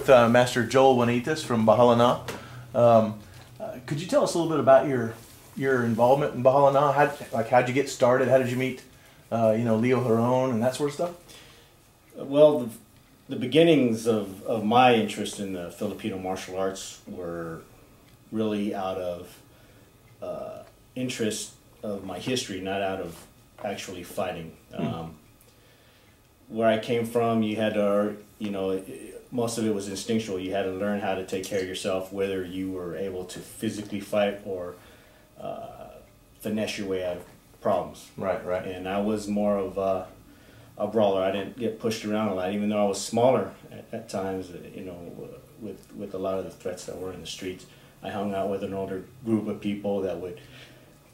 with Master Joel Juanitas from Bahala. Could you tell us a little bit about your involvement in Bahala? How'd you get started? How did you meet Leo Huron and that sort of stuff? Well, the beginnings of my interest in the Filipino martial arts were really out of interest of my history, not out of actually fighting. Where I came from, you had to, most of it was instinctual. You had to learn how to take care of yourself, whether you were able to physically fight or finesse your way out of problems. Right, right. And I was more of a brawler. I didn't get pushed around a lot, even though I was smaller at times, with a lot of the threats that were in the streets. I hung out with an older group of people that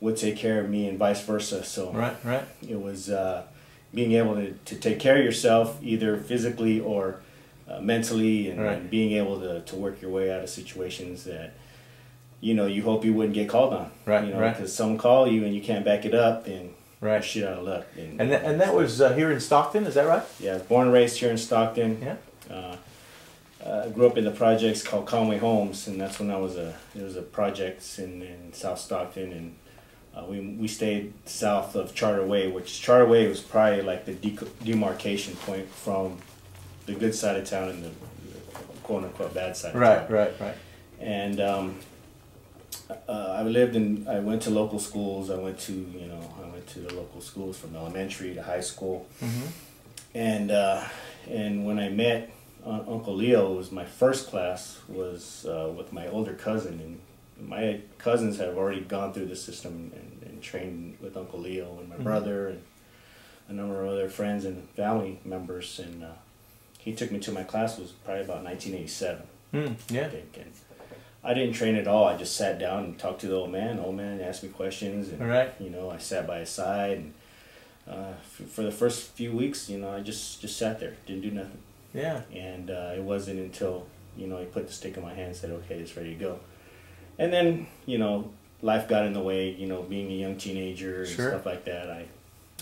would take care of me and vice versa. So right. It was being able to take care of yourself, either physically or mentally, and being able to work your way out of situations that you hope you wouldn't get called on. Right, because someone call you and you can't back it up, and you're shit out of luck. And that was here in Stockton, is that right? Yeah, born and raised here in Stockton. Yeah. I grew up in the projects called Conway Homes, and that's when there was a projects in South Stockton, and we stayed south of Charter Way, which Charter Way was probably like the demarcation point from the good side of town and the quote unquote bad side of town. Right. And I went to local schools. I went to the local schools from elementary to high school. And when I met Uncle Leo, was my first class was with my older cousin, and my cousins have already gone through the system and trained with Uncle Leo and my brother and a number of other friends and family members, and he took me to my class. Was probably about 1987. Yeah. I think. And I didn't train at all. I just sat down and talked to the old man. The old man asked me questions, and I sat by his side. And for the first few weeks, I just sat there, didn't do nothing. Yeah. And it wasn't until he put the stick in my hand and said, "Okay, it's ready to go." And then life got in the way. Being a young teenager and stuff like that,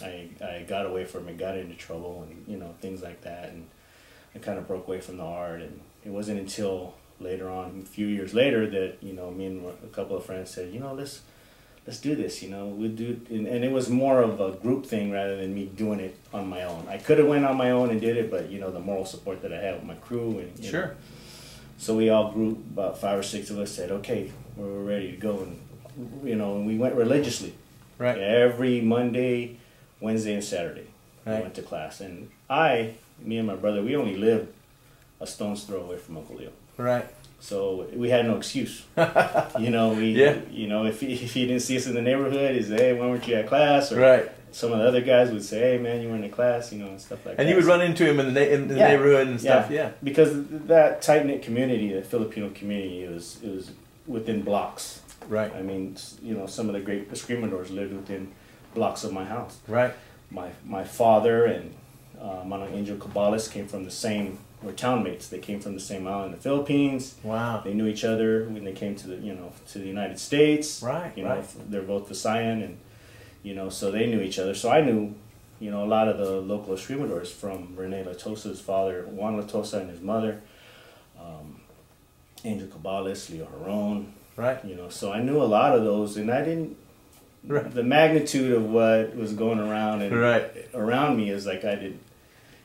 I got away from it, got into trouble, and things like that, and I kind of broke away from the art. And it wasn't until later on, a few years later, that me and a couple of friends said, let's do this. We'll do it. And it was more of a group thing rather than me doing it on my own. I could have went on my own and did it, but the moral support that I had with my crew, and sure. So we all grew, about 5 or 6 of us said, okay, we're ready to go, and we went religiously. Right. Every Monday, Wednesday, and Saturday. We went to class, and me and my brother, we only lived a stone's throw away from Uncle Leo. Right. So we had no excuse. If he didn't see us in the neighborhood, he'd say, "Hey, when weren't you at class?" Or some of the other guys would say, "Hey, man, you weren't in class," and stuff like that. And you would run into him in the neighborhood and stuff. Yeah. Because that tight knit community, the Filipino community, it was within blocks. Right. I mean, some of the great discriminators lived within blocks of my house. Right. My father and Manang Angel Cabales came from the same. Were townmates. They came from the same island in the Philippines. Wow. They knew each other when they came to the to the United States. Right. They're both Visayan, and so they knew each other. So I knew a lot of the local escrimadores, from Rene Latosa's father, Juan Latosa, and his mother, Angel Cabales, Leo Huron. Right. So I knew a lot of those, and I didn't. Right. The magnitude of what was going around and around me is like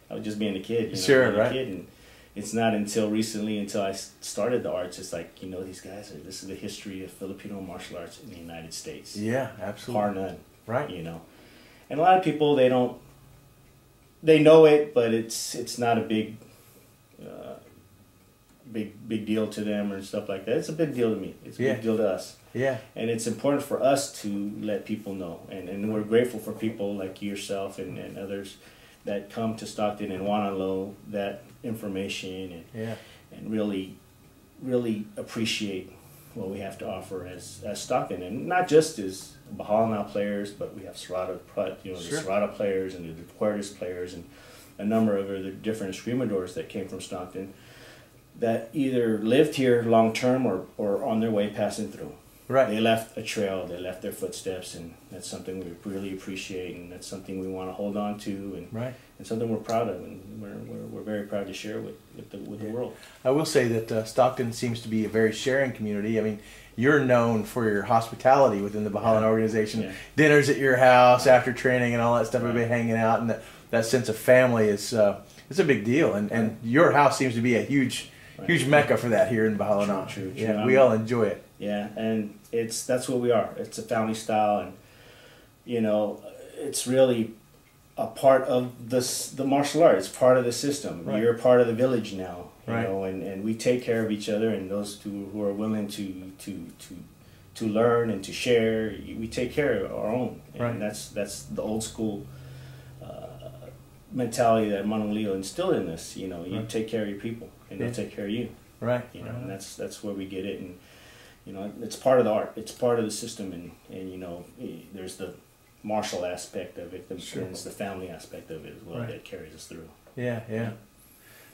I was just being a kid, Sure, being a kid, and it's not until recently, until I started the arts, it's like, these guys this is the history of Filipino martial arts in the United States. Yeah, absolutely. Bar none. Right. And a lot of people, they know it, but it's not a big deal to them or stuff like that. It's a big deal to me. It's a big deal to us. Yeah. And it's important for us to let people know, and we're grateful for people like yourself and others that come to Stockton and want to know that information and really appreciate what we have to offer as Stockton, and not just as Bahala players, but we have Serrata, the Serrata players and the Cuerdas players and a number of other different escrimadores that came from Stockton that either lived here long term or on their way passing through. Right. They left a trail, they left their footsteps, and that's something we really appreciate, and that's something we want to hold on to, and Right. and something we're proud of, and we're very proud to share with the world. I will say that Stockton seems to be a very sharing community. I mean, you're known for your hospitality within the Bahala organization. Yeah. Dinners at your house after training and all that stuff. We've been hanging out, and that sense of family is it's a big deal. And your house seems to be a huge mecca for that here in Bahala. True. Yeah, we all enjoy it. Yeah, and that's what we are. It's a family style, and you know, it's really a part of the martial art. It's part of the system. Right. You're a part of the village now, you Right. know, and we take care of each other, and those who are willing to learn and to share, we take care of our own. And Right. that's the old school mentality that Manong Leo instilled in us. You know, you Right. take care of your people, and they'll take care of you. Right. You know, and that's where we get it, and you know, it's part of the art. It's part of the system, and you know, there's the martial aspect of it, and it's the family aspect of it as well that carries us through. Yeah, yeah.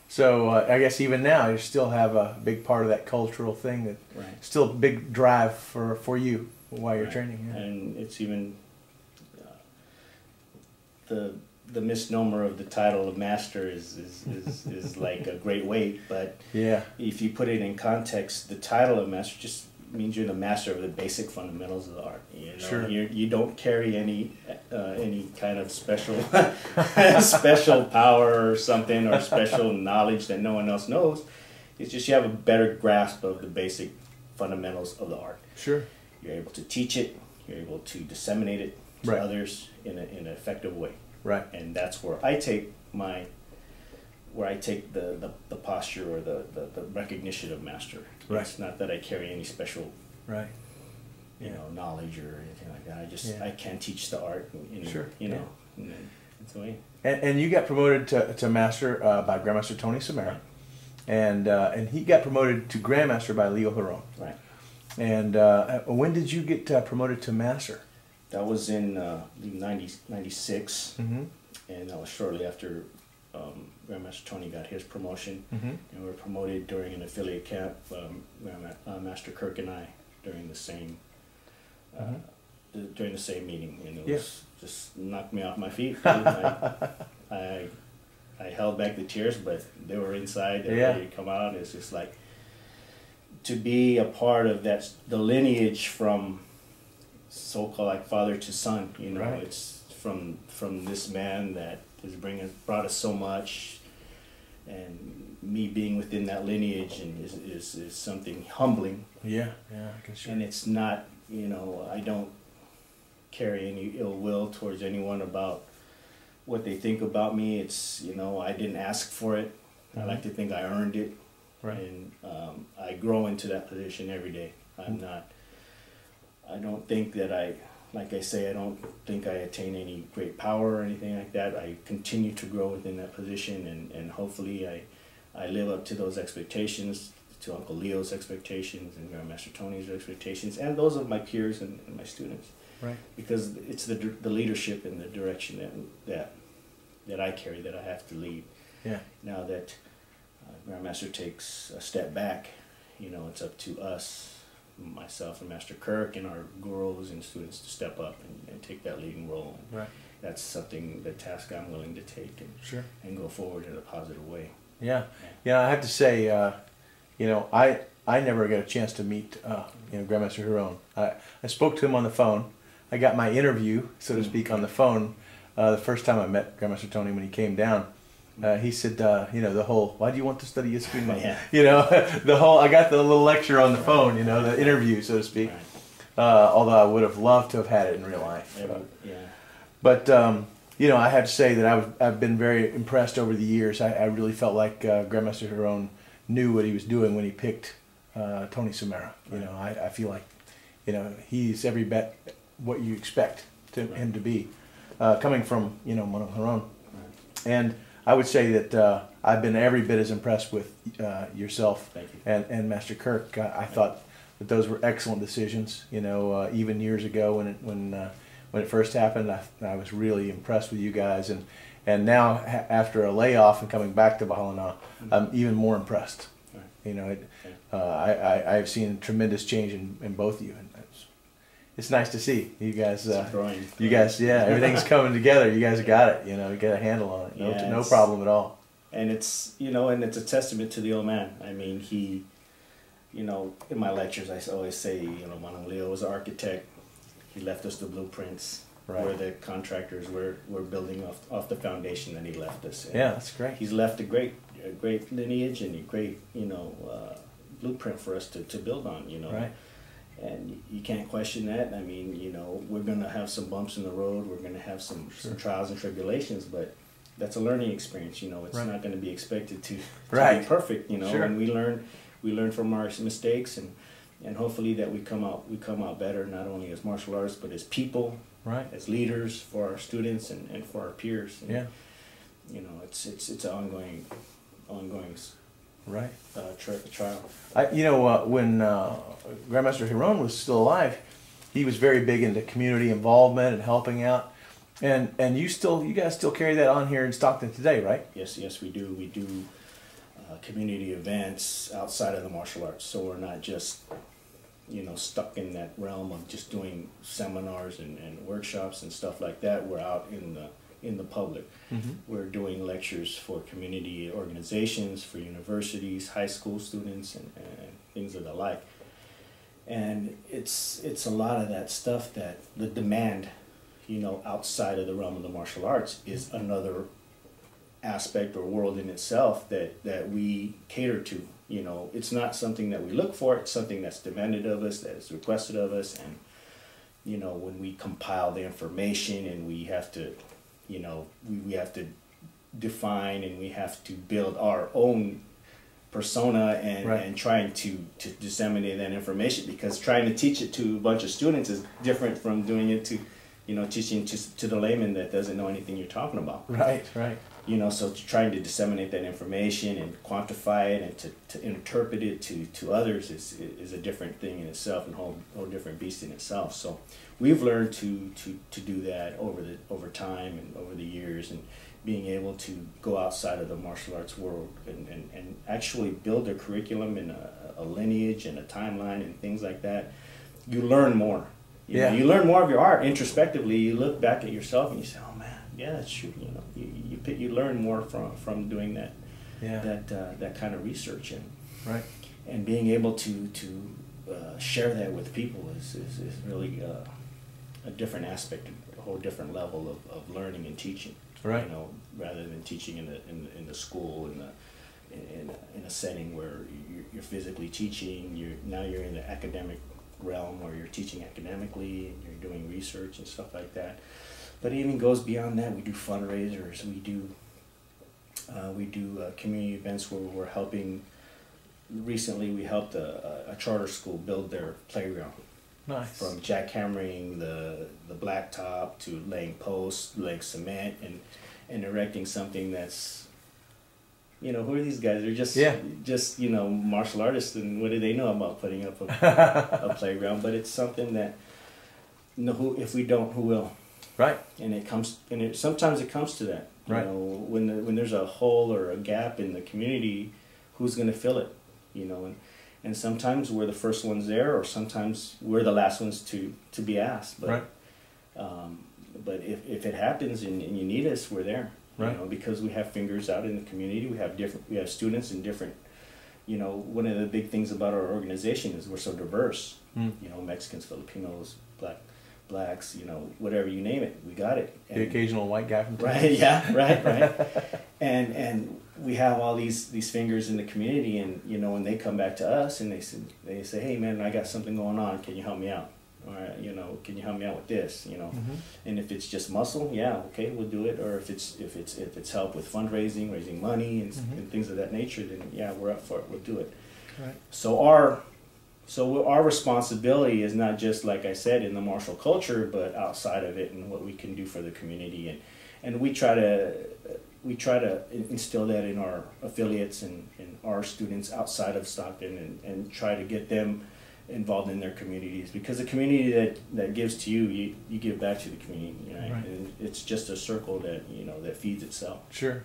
So I guess even now you still have a big part of that cultural thing that still a big drive for you while you're training. Yeah. And it's even the misnomer of the title of master is like a great weight, but if you put it in context, the title of master just means you're the master of the basic fundamentals of the art. You know, you don't carry any kind of special special power or something, or special knowledge that no one else knows. It's just you have a better grasp of the basic fundamentals of the art. Sure. You're able to teach it. You're able to disseminate it to others in an effective way. Right. And that's where I take the posture or the recognition of master. Right. It's not that I carry any special you know, knowledge or anything like that. I can teach the art in, you know, and that's the way. And you got promoted to master by Grandmaster Tony Samara. And he got promoted to Grandmaster by Leo Huron. Right. And when did you get promoted to master? That was in 96, and that was shortly after Grandmaster Tony got his promotion, and we were promoted during an affiliate camp. Master Kirk and I during the same meeting, and it was just knocked me off my feet. I held back the tears, but they were inside. They were ready to come out. It's just like to be a part of the lineage from so-called like father to son. You know, it's from this man that has brought us so much, and me being within that lineage and is something humbling. Yeah, I can see. And it's not, you know, I don't carry any ill will towards anyone about what they think about me. It's, you know, I didn't ask for it. I like to think I earned it. Right. And I grow into that position every day. I don't think that like I say, I don't think I attain any great power or anything like that. I continue to grow within that position, and hopefully I live up to those expectations, to Uncle Leo's expectations and Grandmaster Tony's expectations, and those of my peers and my students. Right. Because it's the leadership and the direction that I carry, that I have to lead. Yeah. Now that Grandmaster takes a step back, you know, it's up to us, myself and Master Kirk and our Guros and students, to step up and take that leading role. And that's something, the task I'm willing to take and go forward in a positive way. Yeah. Yeah, I have to say, you know, I never got a chance to meet, you know, Grandmaster Huron. I spoke to him on the phone. I got my interview, so to speak, on the phone the first time I met Grandmaster Tony when he came down. He said, you know, the whole, why do you want to study Eskrima? You know, I got the little lecture on the phone, you know, the interview, so to speak. Although I would have loved to have had it in real life. But, you know, I have to say that I've been very impressed over the years. I really felt like Grandmaster Huron knew what he was doing when he picked Tony Samara. You know, I feel like, you know, he's every bit what you expect him to be, coming from, you know, Manong Huron. And I would say that I've been every bit as impressed with yourself and Master Kirk. I thought that those were excellent decisions. You know, even years ago when it first happened, I was really impressed with you guys. And now after a layoff and coming back to Bahala, I'm even more impressed. You know, I've seen a tremendous change in both of you, it's nice to see you guys. Growing. You guys, yeah, everything's coming together. You guys got it. You know, you got a handle on it. No, Yeah, no problem at all. And it's, you know, and it's a testament to the old man. I mean, he, you know, in my lectures, I always say, you know, Manong Leo was an architect. He left us the blueprints. Right. Where the contractors were building off the foundation that he left us. And yeah, that's great. He's left a great lineage and a great, you know, blueprint for us to build on, you know. Right. And you can't question that. I mean, you know, we're going to have some bumps in the road. We're going to have some trials and tribulations, but that's a learning experience, you know. It's not going to be expected to be perfect, you know. And we learn from our mistakes, and hopefully that we come out better, not only as martial artists but as people, as leaders for our students and for our peers. And, you know, it's an ongoing trial. You know, when Grandmaster Hiron was still alive, he was very big into community involvement and helping out. And you guys still carry that on here in Stockton today, right? Yes, we do. We do community events outside of the martial arts, so we're not just, you know, stuck in that realm of just doing seminars and workshops and stuff like that. We're out in the public. We're doing lectures for community organizations, for universities, high school students, and things of the like. And it's a lot of that stuff that the demand, you know, outside of the realm of the martial arts is another aspect or world in itself that we cater to. You know, it's not something that we look for, it's something that's demanded of us, that is requested of us. And, you know, when we compile the information and we have to, you know, we have to define and we have to build our own persona and trying to disseminate that information, because trying to teach it to a bunch of students is different from doing it to, you know, teaching to the layman that doesn't know anything you're talking about. Right. You know, so trying to disseminate that information and quantify it and to interpret it to others is a different thing in itself, and a whole different beast in itself. So we've learned to do that over time and over the years, and being able to go outside of the martial arts world and actually build a curriculum and a lineage and a timeline and things like that. You learn more. You know, you learn more of your art introspectively. You look back at yourself and you say, "Oh man, yeah, that's true." You know, you learn more from doing that that kind of research, and being able to share that with people is really a different aspect, a whole different level of learning and teaching. You know, rather than teaching in the school in a setting where you're physically teaching. Now you're in the academic realm where you're teaching academically and you're doing research and stuff like that. But it even goes beyond that. We do fundraisers. We do community events where we're helping. Recently, we helped a charter school build their playground. Nice. From jackhammering the blacktop to laying posts, laying cement, and erecting something that's, you know, who are these guys? They're just you know, martial artists, and what do they know about putting up a playground? But it's something that, you know, who, if we don't, who will? Right. And sometimes it comes to that. You know, when there's a hole or a gap in the community, who's going to fill it? You know, and sometimes we're the first ones there, or sometimes we're the last ones to be asked. But but if it happens and you need us, we're there. You know, because we have fingers out in the community. We have students in different. You know, one of the big things about our organization is we're so diverse. You know, Mexicans, Filipinos, blacks, you know, whatever you name it, we got it. And the occasional white guy from Texas. Right. And we have all these fingers in the community, and you know, when they come back to us and they say, "Hey man, I got something going on. Can you help me out?" Or, you know, "Can you help me out with this?" You know, and if it's just muscle, yeah, okay, we'll do it. Or if it's help with fundraising, raising money, and things of that nature, then yeah, we're up for it. We'll do it. Right. So our responsibility is not just, like I said, in the martial culture, but outside of it and what we can do for the community, and we try to instill that in our affiliates and our students outside of Stockton, and try to get them involved in their communities, because the community that gives to you give back to the community, right? And it's just a circle that, you know, that feeds itself. Sure.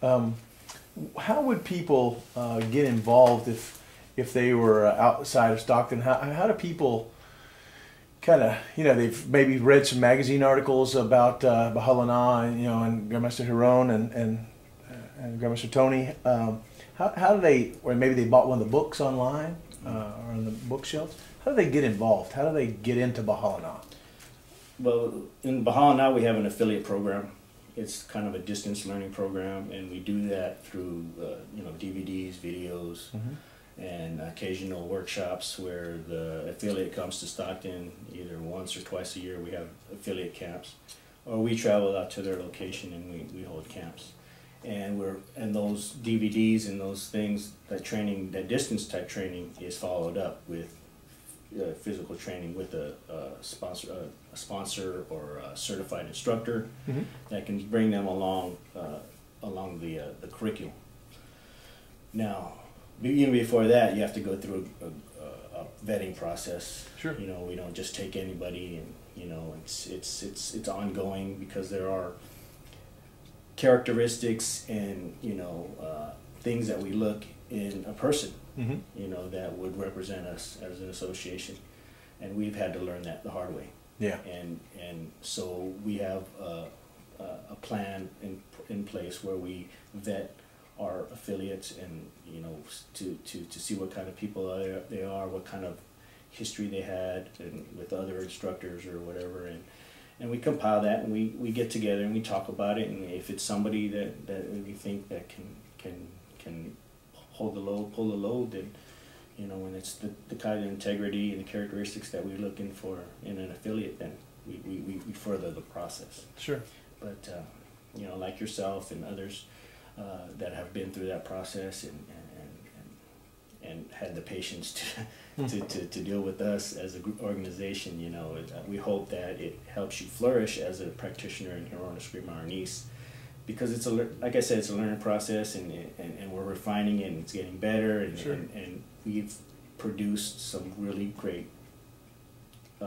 How would people get involved if they were outside of Stockton? How do people kind of, they've maybe read some magazine articles about Bahala Na, and Grandmaster Hiron and Grandmaster Tony. How do they, or maybe they bought one of the books online or on the bookshelves? How do they get involved? How do they get into Bahala Na? Well, in Bahala Na we have an affiliate program. It's kind of a distance learning program, and we do that through DVDs, videos, and occasional workshops where the affiliate comes to Stockton either once or twice a year. We have affiliate camps, or we travel out to their location and we hold camps. And those DVDs and those things, that distance type training is followed up with physical training with a sponsor or a certified instructor that can bring them along the curriculum. Now, even before that, you have to go through a vetting process. Sure. We don't just take anybody, and it's ongoing, because there are characteristics and things that we look in a person, that would represent us as an association, and we've had to learn that the hard way. Yeah. And so we have a plan in place where we vet our affiliates, and to see what kind of people they are, what kind of history they had, and with other instructors or whatever, and we compile that, and we get together and we talk about it, and if it's somebody that we think that can hold the load, pull the load, then when it's the kind of integrity and the characteristics that we're looking for in an affiliate, then we further the process. Sure. But like yourself and others that have been through that process and had the patience to deal with us as a group organization, we hope that it helps you flourish as a practitioner in Huron Eskrima Arnis, because it's like I said, it's a learning process, and we're refining it, and it's getting better, and, sure. and we've produced some really great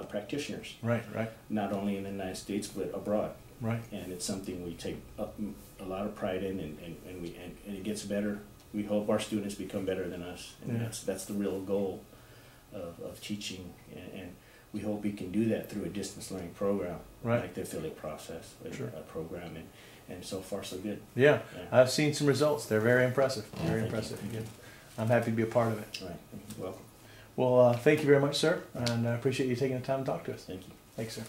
practitioners. Right. Not only in the United States but abroad. Right. And it's something we take a lot of pride in, and it gets better. We hope our students become better than us, and that's the real goal of teaching, and we hope we can do that through a distance learning program, like the affiliate process program, and so far so good. Yeah, I've seen some results. They're very impressive. Very impressive. I'm happy to be a part of it. All right. Welcome. Well, thank you very much, sir, and I appreciate you taking the time to talk to us. Thank you. Thanks, sir.